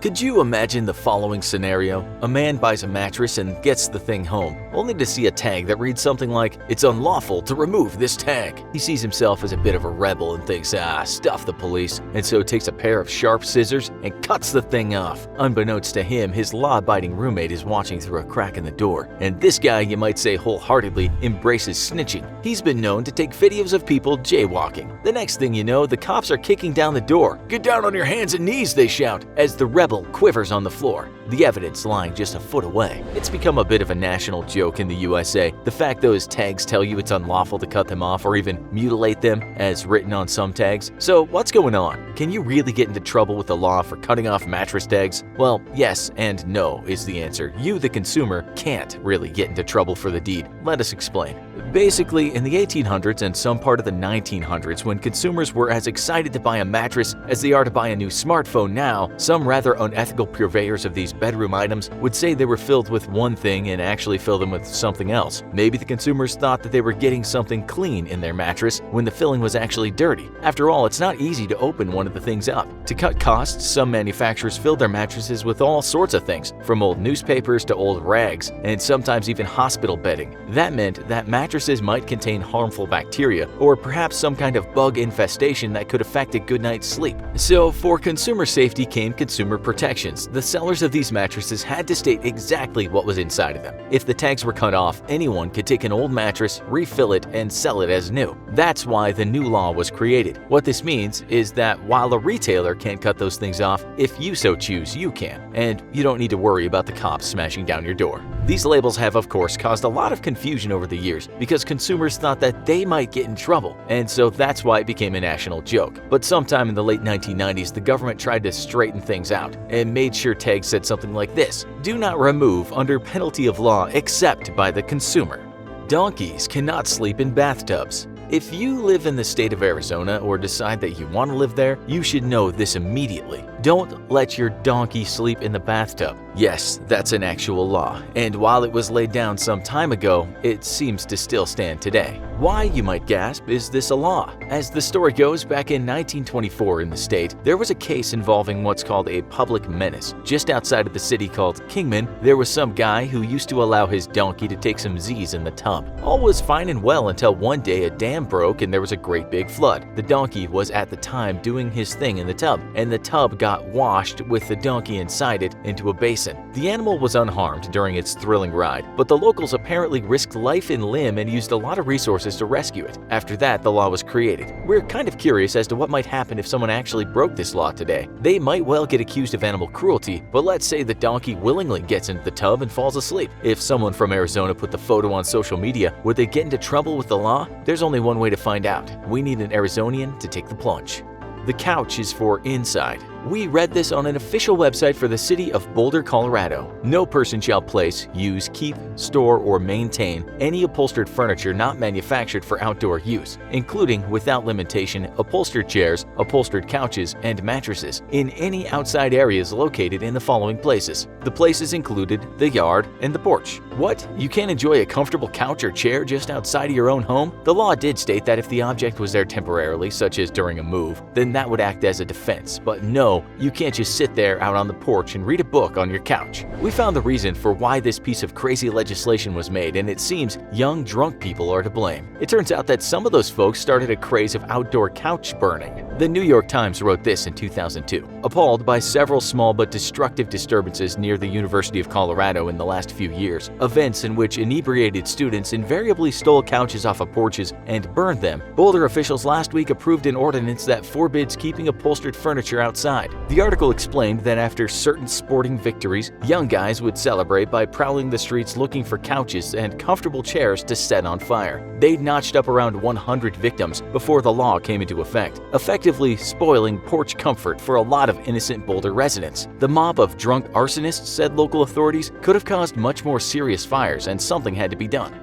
Could you imagine the following scenario? A man buys a mattress and gets the thing home, only to see a tag that reads something like, "It's unlawful to remove this tag." He sees himself as a bit of a rebel and thinks, stuff the police, and so takes a pair of sharp scissors and cuts the thing off. Unbeknownst to him, his law-abiding roommate is watching through a crack in the door, and this guy, you might say wholeheartedly, embraces snitching. He's been known to take videos of people jaywalking. The next thing you know, the cops are kicking down the door. "Get down on your hands and knees," they shout, as the rebel quivers on the floor, the evidence lying just a foot away. It's become a bit of a national joke in the USA, the fact those tags tell you it's unlawful to cut them off or even mutilate them, as written on some tags. So what's going on? Can you really get into trouble with the law for cutting off mattress tags? Well, yes and no is the answer. You, the consumer, can't really get into trouble for the deed. Let us explain. Basically, in the 1800s and some part of the 1900s, when consumers were as excited to buy a mattress as they are to buy a new smartphone now, some rather unethical purveyors of these bedroom items would say they were filled with one thing and actually fill them with something else. Maybe the consumers thought that they were getting something clean in their mattress when the filling was actually dirty. After all, it's not easy to open one of the things up. To cut costs, some manufacturers filled their mattresses with all sorts of things, from old newspapers to old rags, and sometimes even hospital bedding. That meant that mattresses might contain harmful bacteria or perhaps some kind of bug infestation that could affect a good night's sleep. So for consumer safety came consumer protections. The sellers of these mattresses had to state exactly what was inside of them. If the tags were cut off, anyone could take an old mattress, refill it, and sell it as new. That's why the new law was created. What this means is that while a retailer can't cut those things off, if you so choose, you can, and you don't need to worry about the cops smashing down your door. These labels have, of course, caused a lot of confusion over the years because consumers thought that they might get in trouble, and so that's why it became a national joke. But sometime in the late 1990s, the government tried to straighten things out and made sure tags said something like this: "Do not remove under penalty of law except by the consumer." Donkeys cannot sleep in bathtubs. If you live in the state of Arizona or decide that you want to live there, you should know this immediately. Don't let your donkey sleep in the bathtub. Yes, that's an actual law, and while it was laid down some time ago, it seems to still stand today. Why, you might gasp, is this a law? As the story goes, back in 1924 in the state, there was a case involving what's called a public menace. Just outside of the city called Kingman, there was some guy who used to allow his donkey to take some Z's in the tub. All was fine and well until one day a dam broke and there was a great big flood. The donkey was at the time doing his thing in the tub, and the tub got washed with the donkey inside it into a basin. The animal was unharmed during its thrilling ride, but the locals apparently risked life and limb and used a lot of resources to rescue it. After that, the law was created. We're kind of curious as to what might happen if someone actually broke this law today. They might well get accused of animal cruelty, but let's say the donkey willingly gets into the tub and falls asleep. If someone from Arizona put the photo on social media, would they get into trouble with the law? There's only one way to find out. We need an Arizonian to take the plunge. The couch is for inside. We read this on an official website for the city of Boulder, Colorado. No person shall place, use, keep, store, or maintain any upholstered furniture not manufactured for outdoor use, including, without limitation, upholstered chairs, upholstered couches, and mattresses, in any outside areas located in the following places. The places included the yard and the porch. What? You can't enjoy a comfortable couch or chair just outside of your own home? The law did state that if the object was there temporarily, such as during a move, then that would act as a defense, but no, you can't just sit there out on the porch and read a book on your couch. We found the reason for why this piece of crazy legislation was made, and it seems young drunk people are to blame. It turns out that some of those folks started a craze of outdoor couch burning. The New York Times wrote this in 2002. Appalled by several small but destructive disturbances near the University of Colorado in the last few years, events in which inebriated students invariably stole couches off of porches and burned them, Boulder officials last week approved an ordinance that forbids keeping upholstered furniture outside. The article explained that after certain sporting victories, young guys would celebrate by prowling the streets looking for couches and comfortable chairs to set on fire. They'd notched up around 100 victims before the law came into effect, effectively spoiling porch comfort for a lot of innocent Boulder residents. The mob of drunk arsonists, said local authorities, could have caused much more serious fires, and something had to be done.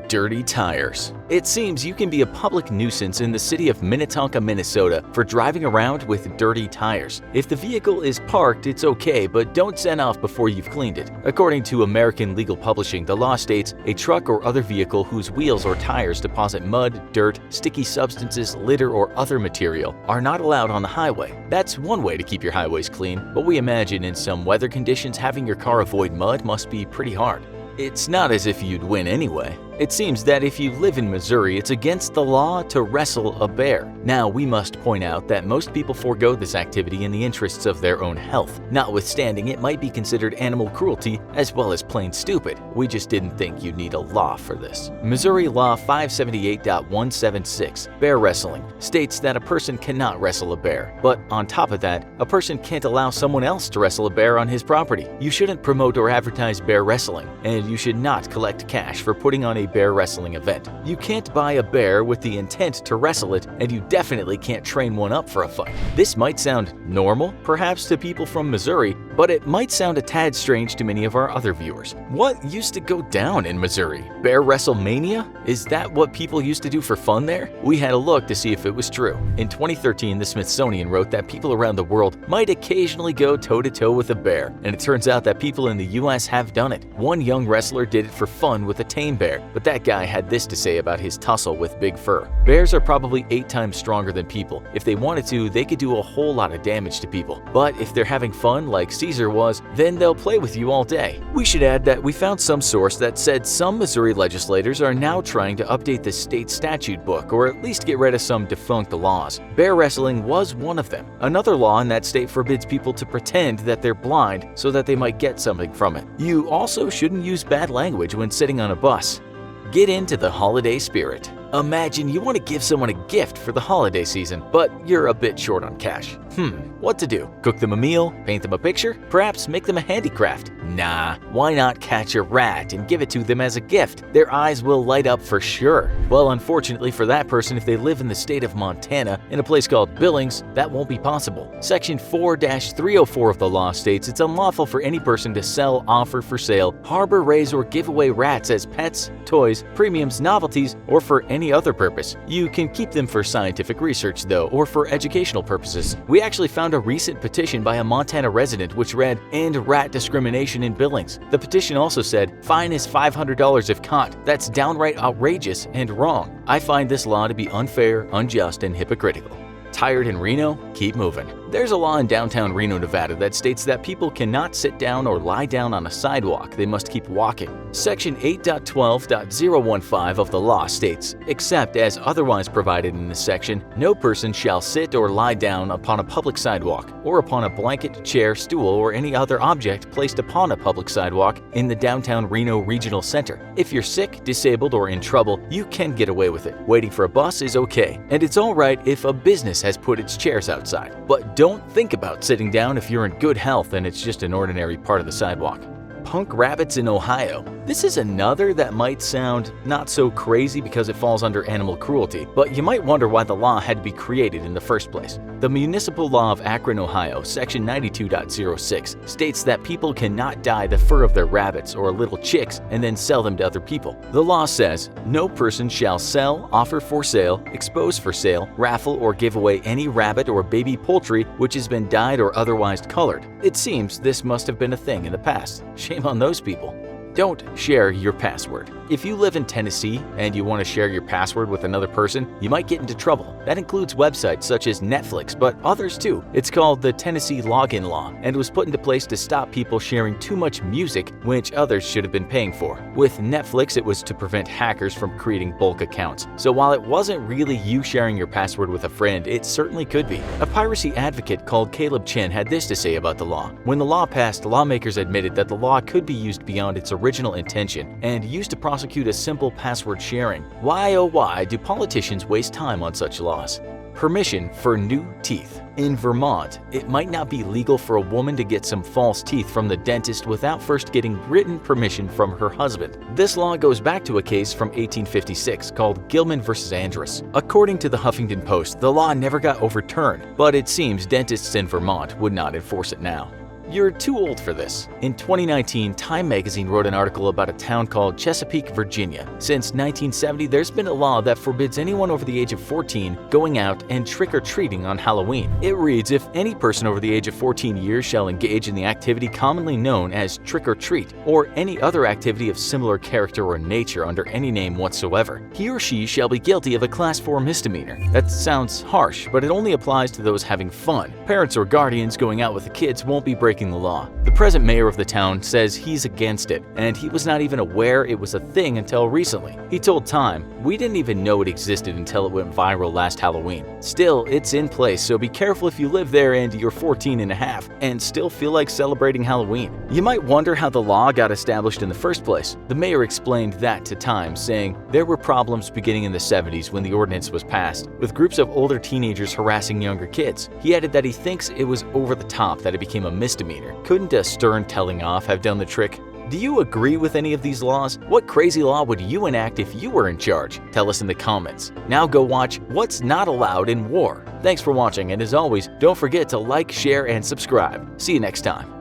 Dirty tires. It seems you can be a public nuisance in the city of Minnetonka, Minnesota for driving around with dirty tires. If the vehicle is parked, it's okay, but don't send off before you've cleaned it. According to American Legal Publishing, the law states a truck or other vehicle whose wheels or tires deposit mud, dirt, sticky substances, litter, or other material are not allowed on the highway. That's one way to keep your highways clean, but we imagine in some weather conditions having your car avoid mud must be pretty hard. It's not as if you'd win anyway. It seems that if you live in Missouri, it's against the law to wrestle a bear. Now, we must point out that most people forego this activity in the interests of their own health. Notwithstanding, it might be considered animal cruelty as well as plain stupid. We just didn't think you'd need a law for this. Missouri Law 578.176, bear wrestling, states that a person cannot wrestle a bear. But on top of that, a person can't allow someone else to wrestle a bear on his property. You shouldn't promote or advertise bear wrestling, and you should not collect cash for putting on a bear wrestling event. You can't buy a bear with the intent to wrestle it, and you definitely can't train one up for a fight. This might sound normal, perhaps to people from Missouri, but it might sound a tad strange to many of our other viewers. What used to go down in Missouri? Bear WrestleMania? Is that what people used to do for fun there? We had a look to see if it was true. In 2013, the Smithsonian wrote that people around the world might occasionally go toe-to-toe with a bear, and it turns out that people in the US have done it. One young wrestler did it for fun with a tame bear, but that guy had this to say about his tussle with Big Fur. Bears are probably 8 times stronger than people. If they wanted to, they could do a whole lot of damage to people. But if they're having fun like Caesar was, then they'll play with you all day. We should add that we found some source that said some Missouri legislators are now trying to update the state statute book, or at least get rid of some defunct laws. Bear wrestling was one of them. Another law in that state forbids people to pretend that they're blind so that they might get something from it. You also shouldn't use bad language when sitting on a bus. Get into the holiday spirit. Imagine you want to give someone a gift for the holiday season, but you're a bit short on cash. What to do? Cook them a meal? Paint them a picture? Perhaps make them a handicraft? Nah, why not catch a rat and give it to them as a gift? Their eyes will light up for sure. Well, unfortunately for that person, if they live in the state of Montana, in a place called Billings, that won't be possible. Section 4-304 of the law states it's unlawful for any person to sell, offer for sale, harbor, raise, or give away rats as pets, toys, premiums, novelties, or for any other purpose. You can keep them for scientific research, though, or for educational purposes. We actually found a recent petition by a Montana resident which read, "End rat discrimination in Billings." The petition also said, "Fine is $500 if caught." That's downright outrageous and wrong. I find this law to be unfair, unjust, and hypocritical. Tired in Reno? Keep moving. There's a law in downtown Reno, Nevada that states that people cannot sit down or lie down on a sidewalk. They must keep walking. Section 8.12.015 of the law states, except as otherwise provided in this section, no person shall sit or lie down upon a public sidewalk, or upon a blanket, chair, stool, or any other object placed upon a public sidewalk in the downtown Reno Regional Center. If you're sick, disabled, or in trouble, you can get away with it. Waiting for a bus is okay, and it's alright if a business has put its chairs outside. But don't think about sitting down if you're in good health and it's just an ordinary part of the sidewalk. Punk rabbits in Ohio. This is another that might sound not so crazy because it falls under animal cruelty, but you might wonder why the law had to be created in the first place. The Municipal Law of Akron, Ohio, Section 92.06, states that people cannot dye the fur of their rabbits or little chicks and then sell them to other people. The law says, no person shall sell, offer for sale, expose for sale, raffle, or give away any rabbit or baby poultry which has been dyed or otherwise colored. It seems this must have been a thing in the past. Shame on those people. Don't share your password. If you live in Tennessee and you want to share your password with another person, you might get into trouble. That includes websites such as Netflix, but others too. It's called the Tennessee Login Law and was put into place to stop people sharing too much music, which others should have been paying for. With Netflix, it was to prevent hackers from creating bulk accounts. So while it wasn't really you sharing your password with a friend, it certainly could be. A piracy advocate called Caleb Chen had this to say about the law. When the law passed, lawmakers admitted that the law could be used beyond its original intention and used to prosecute a simple password sharing. Why oh why do politicians waste time on such laws? Permission for new teeth. In Vermont, it might not be legal for a woman to get some false teeth from the dentist without first getting written permission from her husband. This law goes back to a case from 1856 called Gilman v. Andrus. According to the Huffington Post, the law never got overturned, but it seems dentists in Vermont would not enforce it now. You're too old for this. In 2019, Time magazine wrote an article about a town called Chesapeake, Virginia. Since 1970, there's been a law that forbids anyone over the age of 14 going out and trick-or-treating on Halloween. It reads, if any person over the age of 14 years shall engage in the activity commonly known as trick-or-treat, or any other activity of similar character or nature under any name whatsoever, he or she shall be guilty of a Class 4 misdemeanor. That sounds harsh, but it only applies to those having fun. Parents or guardians going out with the kids won't be breaking the law. The present mayor of the town says he's against it, and he was not even aware it was a thing until recently. He told Time, "We didn't even know it existed until it went viral last Halloween. Still, it's in place, so be careful if you live there and you're 14 and a half and still feel like celebrating Halloween." You might wonder how the law got established in the first place. The mayor explained that to Time, saying there were problems beginning in the 70s when the ordinance was passed, with groups of older teenagers harassing younger kids. He added that he thinks it was over the top that it became a misdemeanor. Couldn't a stern telling off have done the trick? Do you agree with any of these laws? What crazy law would you enact if you were in charge? Tell us in the comments. Now go watch What's Not Allowed in War. Thanks for watching, and as always, don't forget to like, share, and subscribe. See you next time.